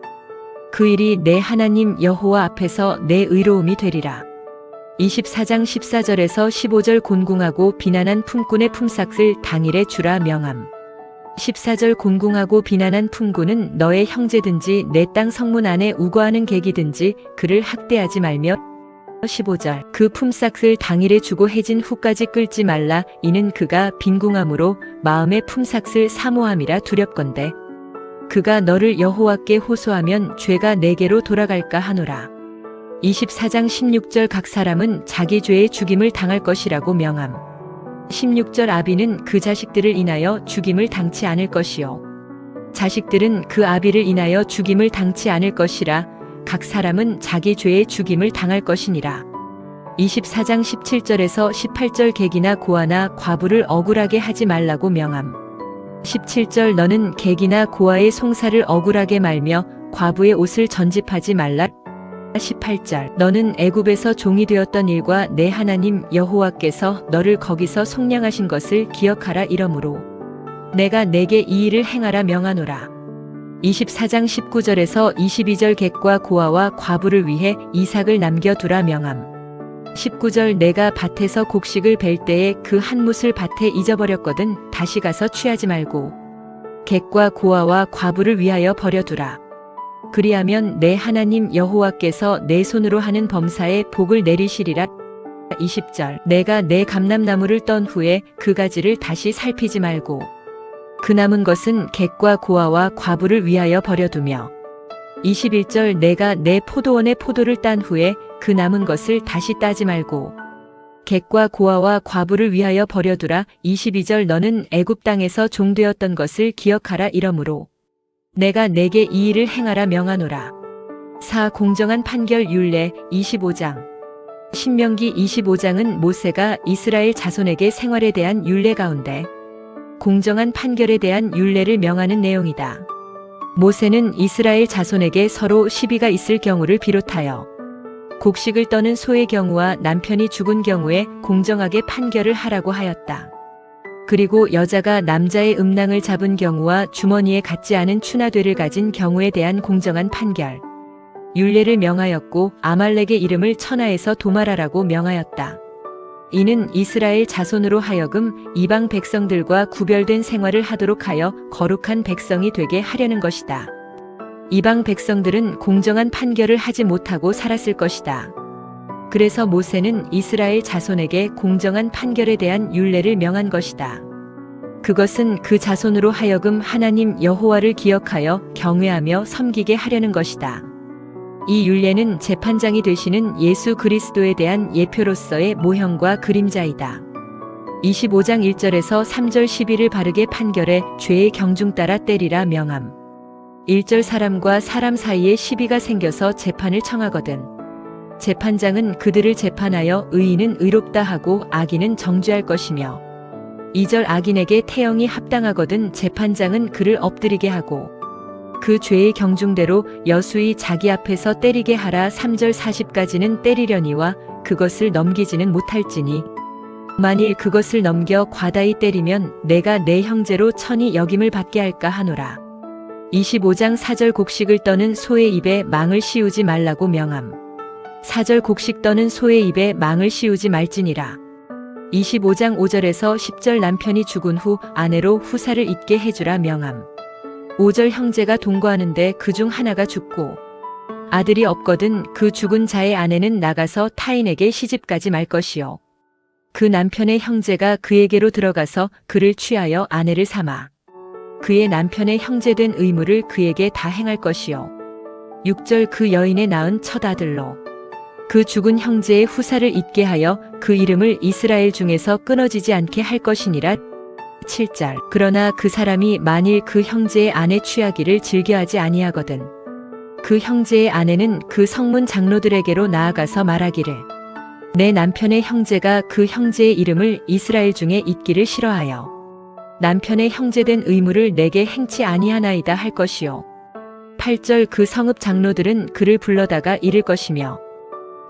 그 일이 내 하나님 여호와 앞에서 내 의로움이 되리라. 24장 14절에서 15절 곤궁하고 비난한 품꾼의 품삯을 당일에 주라 명함. 14절 곤궁하고 비난한 품꾼은 너의 형제든지 내 땅 성문 안에 우거하는 객이든지 그를 학대하지 말며 15절 그 품삯을 당일에 주고 해진 후까지 끌지 말라. 이는 그가 빈궁함으로 마음의 품삯을 사모함이라 두렵건대 그가 너를 여호와께 호소하면 죄가 내게로 돌아갈까 하노라. 24장 16절 각 사람은 자기 죄의 죽임을 당할 것이라고 명함. 16절 아비는 그 자식들을 인하여 죽임을 당치 않을 것이요 자식들은 그 아비를 인하여 죽임을 당치 않을 것이라. 각 사람은 자기 죄의 죽임을 당할 것이니라. 24장 17절에서 18절 객이나 고아나 과부를 억울하게 하지 말라고 명함. 17절 너는 객이나 고아의 송사를 억울하게 말며 과부의 옷을 전집하지 말라. 18절 너는 애굽에서 종이 되었던 일과 내 하나님 여호와께서 너를 거기서 속량하신 것을 기억하라. 이러므로 내가 내게 이 일을 행하라 명하노라. 24장 19절에서 22절 객과 고아와 과부를 위해 이삭을 남겨두라 명함. 19절 내가 밭에서 곡식을 벨 때에 그 한 뭇을 밭에 잊어버렸거든 다시 가서 취하지 말고 객과 고아와 과부를 위하여 버려두라. 그리하면 내 하나님 여호와께서 내 손으로 하는 범사에 복을 내리시리라. 20절 내가 내 감람나무를 떤 후에 그 가지를 다시 살피지 말고 그 남은 것은 객과 고아와 과부를 위하여 버려두며 21절 내가 내 포도원의 포도를 딴 후에 그 남은 것을 다시 따지 말고 객과 고아와 과부를 위하여 버려두라. 22절 너는 애굽 땅에서 종되었던 것을 기억하라. 이러므로 내가 내게 이 일을 행하라 명하노라. 4. 공정한 판결 율례 25장 신명기 25장은 모세가 이스라엘 자손에게 생활에 대한 율례 가운데 공정한 판결에 대한 율례를 명하는 내용이다. 모세는 이스라엘 자손에게 서로 시비가 있을 경우를 비롯하여 곡식을 떠는 소의 경우와 남편이 죽은 경우에 공정하게 판결을 하라고 하였다. 그리고 여자가 남자의 음낭을 잡은 경우와 주머니에 갖지 않은 추나되를 가진 경우에 대한 공정한 판결, 율례를 명하였고 아말렉의 이름을 천하에서 도말하라고 명하였다. 이는 이스라엘 자손으로 하여금 이방 백성들과 구별된 생활을 하도록 하여 거룩한 백성이 되게 하려는 것이다. 이방 백성들은 공정한 판결을 하지 못하고 살았을 것이다. 그래서 모세는 이스라엘 자손에게 공정한 판결에 대한 율례를 명한 것이다. 그것은 그 자손으로 하여금 하나님 여호와를 기억하여 경외하며 섬기게 하려는 것이다. 이 율례는 재판장이 되시는 예수 그리스도에 대한 예표로서의 모형과 그림자이다. 25장 1절에서 3절 10일을 바르게 판결해 죄의 경중 따라 때리라 명함. 1절 사람과 사람 사이에 시비가 생겨서 재판을 청하거든 재판장은 그들을 재판하여 의인은 의롭다 하고 악인은 정죄할 것이며 2절 악인에게 태형이 합당하거든 재판장은 그를 엎드리게 하고 그 죄의 경중대로 여수이 자기 앞에서 때리게 하라. 3절 40까지는 때리려니와 그것을 넘기지는 못할지니 만일 그것을 넘겨 과다히 때리면 내가 내 형제로 천히 여김을 받게 할까 하노라. 25장 4절 곡식을 떠는 소의 입에 망을 씌우지 말라고 명함. 4절 곡식 떠는 소의 입에 망을 씌우지 말지니라. 25장 5절에서 10절 남편이 죽은 후 아내로 후사를 잇게 해주라 명함. 5절 형제가 동거하는데 그중 하나가 죽고 아들이 없거든 그 죽은 자의 아내는 나가서 타인에게 시집가지 말 것이요. 그 남편의 형제가 그에게로 들어가서 그를 취하여 아내를 삼아 그의 남편의 형제된 의무를 그에게 다 행할 것이요. 6절 그 여인의 낳은 첫 아들로 그 죽은 형제의 후사를 잇게 하여 그 이름을 이스라엘 중에서 끊어지지 않게 할 것이니라. 7절 그러나 그 사람이 만일 그 형제의 아내 취하기를 즐겨하지 아니하거든 그 형제의 아내는 그 성문 장로들에게로 나아가서 말하기를 내 남편의 형제가 그 형제의 이름을 이스라엘 중에 잇기를 싫어하여 남편의 형제된 의무를 내게 행치 아니하나이다 할 것이요. 8절 그 성읍 장로들은 그를 불러다가 이를 것이며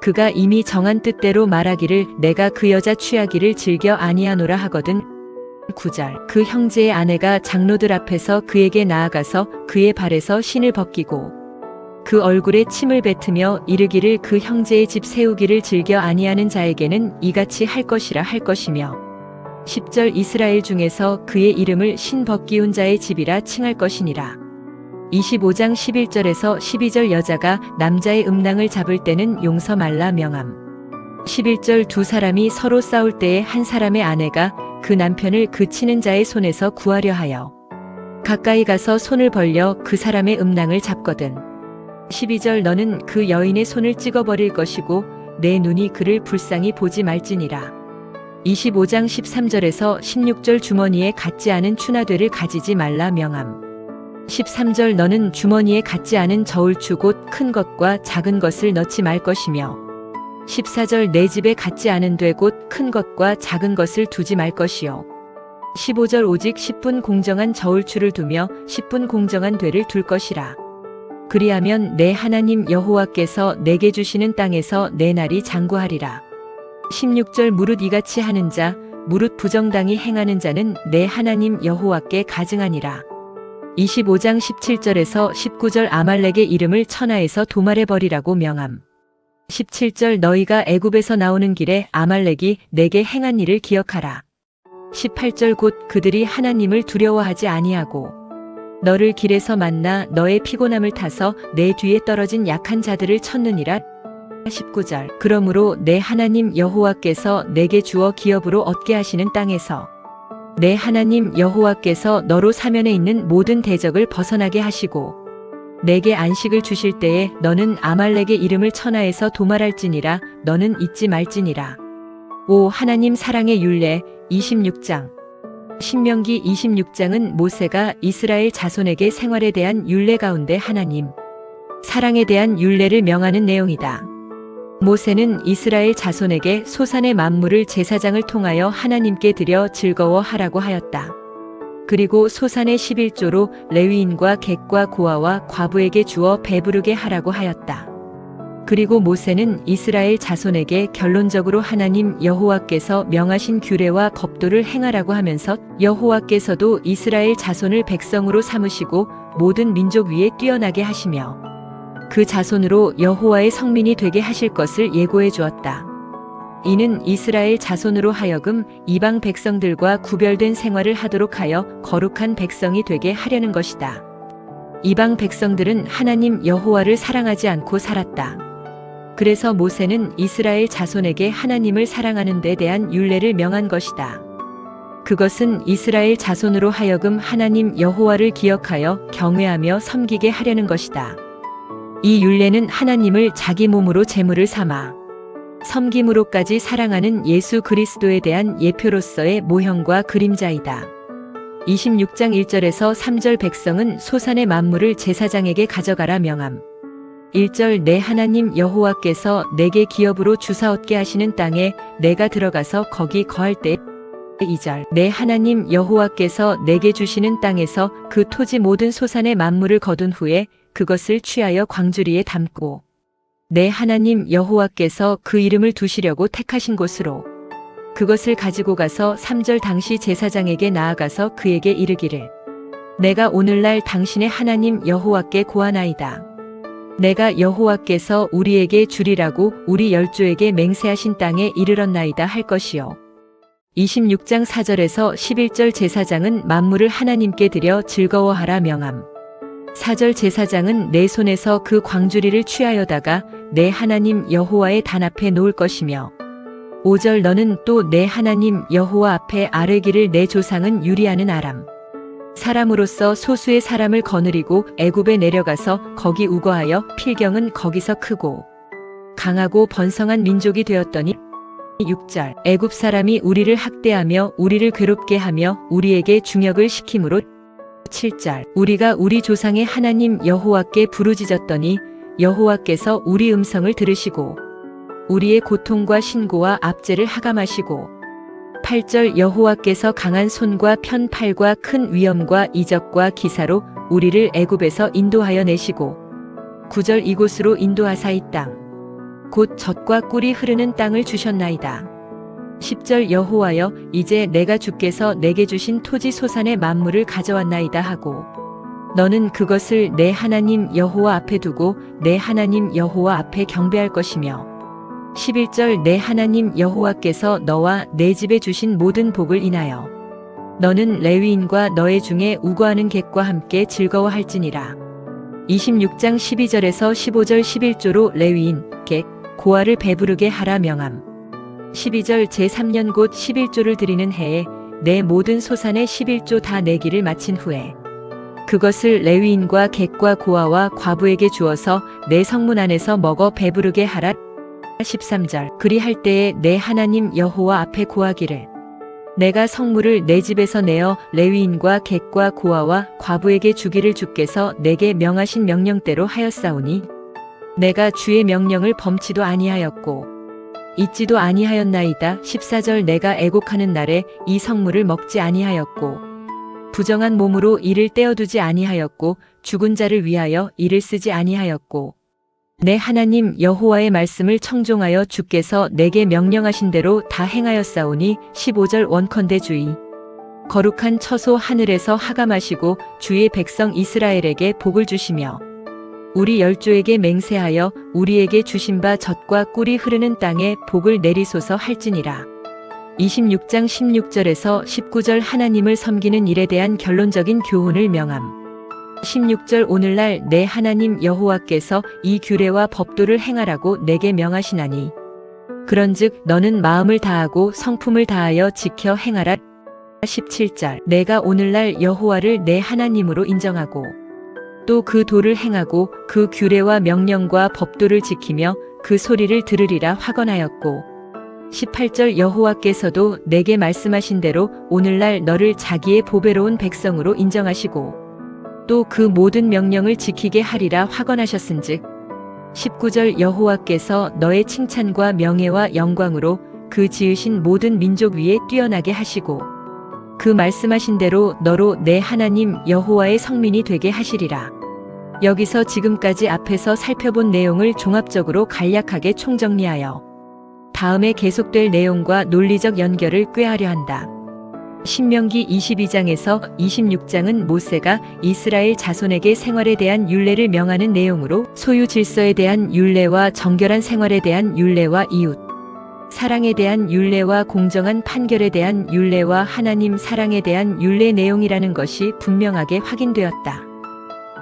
그가 이미 정한 뜻대로 말하기를 내가 그 여자 취하기를 즐겨 아니하노라 하거든. 9절 그 형제의 아내가 장로들 앞에서 그에게 나아가서 그의 발에서 신을 벗기고 그 얼굴에 침을 뱉으며 이르기를 그 형제의 집 세우기를 즐겨 아니하는 자에게는 이같이 할 것이라 할 것이며 10절 이스라엘 중에서 그의 이름을 신 벗기운 자의 집이라 칭할 것이니라. 25장 11절에서 12절 여자가 남자의 음낭을 잡을 때는 용서 말라 명함. 11절 두 사람이 서로 싸울 때에 한 사람의 아내가 그 남편을 그 치는 자의 손에서 구하려 하여 가까이 가서 손을 벌려 그 사람의 음낭을 잡거든 12절 너는 그 여인의 손을 찍어버릴 것이고 내 눈이 그를 불쌍히 보지 말지니라. 25장 13절에서 16절 주머니에 갖지 않은 추나되를 가지지 말라 명함. 13절 너는 주머니에 갖지 않은 저울추 곧 큰 것과 작은 것을 넣지 말 것이며 14절 내 집에 갖지 않은 되 곧 큰 것과 작은 것을 두지 말 것이요. 15절 오직 10분 공정한 저울추를 두며 10분 공정한 되를 둘 것이라. 그리하면 내 하나님 여호와께서 내게 주시는 땅에서 내 날이 장구하리라. 16절 무릇 이같이 하는 자 무릇 부정당히 행하는 자는 내 하나님 여호와께 가증하니라. 25장 17절에서 19절 아말렉의 이름을 천하에서 도말해 버리라고 명함. 17절 너희가 애굽에서 나오는 길에 아말렉이 내게 행한 일을 기억하라. 18절 곧 그들이 하나님을 두려워하지 아니하고 너를 길에서 만나 너의 피곤함을 타서 내 뒤에 떨어진 약한 자들을 쳤느니라. 19절 그러므로 내 하나님 여호와께서 내게 주어 기업으로 얻게 하시는 땅에서 내 하나님 여호와께서 너로 사면에 있는 모든 대적을 벗어나게 하시고 내게 안식을 주실 때에 너는 아말렉의 이름을 천하에서 도말할지니라. 너는 잊지 말지니라. 오 하나님 사랑의 율례 26장 신명기 26장은 모세가 이스라엘 자손에게 생활에 대한 율례 가운데 하나님 사랑에 대한 율례를 명하는 내용이다. 모세는 이스라엘 자손에게 소산의 만물을 제사장을 통하여 하나님께 드려 즐거워하라고 하였다. 그리고 소산의 11조로 레위인과 객과 고아와 과부에게 주어 배부르게 하라고 하였다. 그리고 모세는 이스라엘 자손에게 결론적으로 하나님 여호와께서 명하신 규례와 법도를 행하라고 하면서 여호와께서도 이스라엘 자손을 백성으로 삼으시고 모든 민족 위에 뛰어나게 하시며 그 자손으로 여호와의 성민이 되게 하실 것을 예고해 주었다. 이는 이스라엘 자손으로 하여금 이방 백성들과 구별된 생활을 하도록 하여 거룩한 백성이 되게 하려는 것이다. 이방 백성들은 하나님 여호와를 사랑하지 않고 살았다. 그래서 모세는 이스라엘 자손에게 하나님을 사랑하는 데 대한 율례를 명한 것이다. 그것은 이스라엘 자손으로 하여금 하나님 여호와를 기억하여 경외하며 섬기게 하려는 것이다. 이 율례는 하나님을 자기 몸으로 제물을 삼아 섬김으로까지 사랑하는 예수 그리스도에 대한 예표로서의 모형과 그림자이다. 26장 1절에서 3절 백성은 소산의 만물을 제사장에게 가져가라 명함. 1절 내 하나님 여호와께서 내게 기업으로 주사 얻게 하시는 땅에 내가 들어가서 거기 거할 때 2절 내 하나님 여호와께서 내게 주시는 땅에서 그 토지 모든 소산의 만물을 거둔 후에 그것을 취하여 광주리에 담고 내 하나님 여호와께서 그 이름을 두시려고 택하신 곳으로 그것을 가지고 가서 3절 당시 제사장에게 나아가서 그에게 이르기를 내가 오늘날 당신의 하나님 여호와께 고하나이다. 내가 여호와께서 우리에게 주리라고 우리 열조에게 맹세하신 땅에 이르렀나이다 할 것이요. 26장 4절에서 11절 제사장은 만물을 하나님께 드려 즐거워하라 명함. 4절 제사장은 내 손에서 그 광주리를 취하여다가 내 하나님 여호와의 단 앞에 놓을 것이며 5절 너는 또 내 하나님 여호와 앞에 아뢰기를 내 조상은 유리하는 아람 사람으로서 소수의 사람을 거느리고 애굽에 내려가서 거기 우거하여 필경은 거기서 크고 강하고 번성한 민족이 되었더니 6절 애굽 사람이 우리를 학대하며 우리를 괴롭게 하며 우리에게 중역을 시키므로 7절 우리가 우리 조상의 하나님 여호와께 부르짖었더니 여호와께서 우리 음성을 들으시고 우리의 고통과 신고와 압제를 하감하시고 8절 여호와께서 강한 손과 편 팔과 큰 위엄과 이적과 기사로 우리를 애굽에서 인도하여 내시고 9절 이곳으로 인도하사 이 땅 곧 젖과 꿀이 흐르는 땅을 주셨나이다. 10절 여호와여 이제 내가 주께서 내게 주신 토지 소산의 만물을 가져왔나이다 하고 너는 그것을 내 하나님 여호와 앞에 두고 내 하나님 여호와 앞에 경배할 것이며 11절 내 하나님 여호와께서 너와 내 집에 주신 모든 복을 인하여 너는 레위인과 너의 중에 우거하는 객과 함께 즐거워할지니라. 26장 12절에서 15절 11조로 레위인, 객, 고아를 배부르게 하라 명함. 12절 제3년 곧 11조를 드리는 해에 내 모든 소산의 11조 다 내기를 마친 후에 그것을 레위인과 객과 고아와 과부에게 주어서 내 성문 안에서 먹어 배부르게 하라. 13절 그리할 때에 내 하나님 여호와 앞에 고하기를 내가 성물을 내 집에서 내어 레위인과 객과 고아와 과부에게 주기를 주께서 내게 명하신 명령대로 하였사오니 내가 주의 명령을 범치도 아니하였고 잊지도 아니하였나이다. 14절 내가 애곡하는 날에 이 성물을 먹지 아니하였고 부정한 몸으로 이를 떼어두지 아니하였고 죽은 자를 위하여 이를 쓰지 아니하였고 내 하나님 여호와의 말씀을 청종하여 주께서 내게 명령하신 대로 다 행하였사오니 15절 원컨대 주의 거룩한 처소 하늘에서 하감하시고 주의 백성 이스라엘에게 복을 주시며 우리 열조에게 맹세하여 우리에게 주신 바 젖과 꿀이 흐르는 땅에 복을 내리소서 할지니라. 26장 16절에서 19절 하나님을 섬기는 일에 대한 결론적인 교훈을 명함. 16절 오늘날 내 하나님 여호와께서 이 규례와 법도를 행하라고 내게 명하시나니 그런즉 너는 마음을 다하고 성품을 다하여 지켜 행하라. 17절 내가 오늘날 여호와를 내 하나님으로 인정하고 또 그 도를 행하고 그 규례와 명령과 법도를 지키며 그 소리를 들으리라 화건하였고 18절 여호와께서도 내게 말씀하신 대로 오늘날 너를 자기의 보배로운 백성으로 인정하시고 또 그 모든 명령을 지키게 하리라 화건하셨은즉 19절 여호와께서 너의 칭찬과 명예와 영광으로 그 지으신 모든 민족 위에 뛰어나게 하시고 그 말씀하신 대로 너로 내 하나님 여호와의 성민이 되게 하시리라. 여기서 지금까지 앞에서 살펴본 내용을 종합적으로 간략하게 총정리하여 다음에 계속될 내용과 논리적 연결을 꾀하려 한다. 신명기 22장에서 26장은 모세가 이스라엘 자손에게 생활에 대한 율례를 명하는 내용으로 소유 질서에 대한 율례와 정결한 생활에 대한 율례와 이웃 사랑에 대한 율례와 공정한 판결에 대한 율례와 하나님 사랑에 대한 율례 내용이라는 것이 분명하게 확인되었다.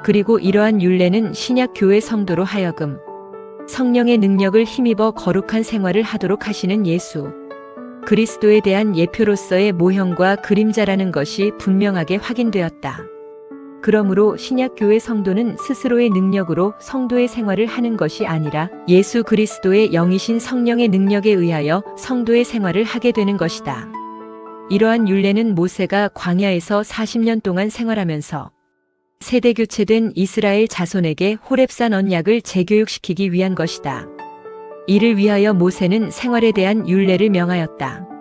그리고 이러한 율례는 신약 교회 성도로 하여금 성령의 능력을 힘입어 거룩한 생활을 하도록 하시는 예수 그리스도에 대한 예표로서의 모형과 그림자라는 것이 분명하게 확인되었다. 그러므로 신약교회 성도는 스스로의 능력으로 성도의 생활을 하는 것이 아니라 예수 그리스도의 영이신 성령의 능력에 의하여 성도의 생활을 하게 되는 것이다. 이러한 율례는 모세가 광야에서 40년 동안 생활하면서 세대 교체된 이스라엘 자손에게 호렙산 언약을 재교육시키기 위한 것이다. 이를 위하여 모세는 생활에 대한 율례를 명하였다.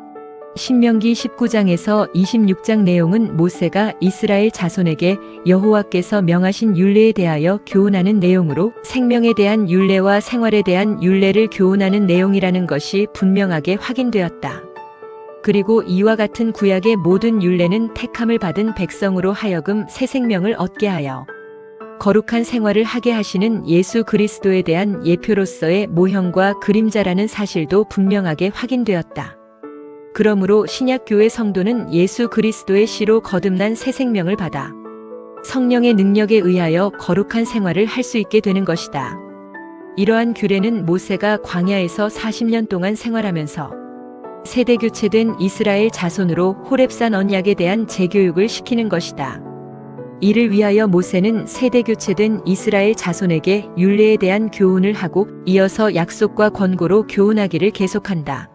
신명기 19장에서 26장 내용은 모세가 이스라엘 자손에게 여호와께서 명하신 율례에 대하여 교훈하는 내용으로 생명에 대한 율례와 생활에 대한 율례를 교훈하는 내용이라는 것이 분명하게 확인되었다. 그리고 이와 같은 구약의 모든 율례는 택함을 받은 백성으로 하여금 새 생명을 얻게 하여 거룩한 생활을 하게 하시는 예수 그리스도에 대한 예표로서의 모형과 그림자라는 사실도 분명하게 확인되었다. 그러므로 신약교회 성도는 예수 그리스도의 씨로 거듭난 새 생명을 받아 성령의 능력에 의하여 거룩한 생활을 할 수 있게 되는 것이다. 이러한 규례는 모세가 광야에서 40년 동안 생활하면서 세대 교체된 이스라엘 자손으로 호렙산 언약에 대한 재교육을 시키는 것이다. 이를 위하여 모세는 세대 교체된 이스라엘 자손에게 율례에 대한 교훈을 하고 이어서 약속과 권고로 교훈하기를 계속한다.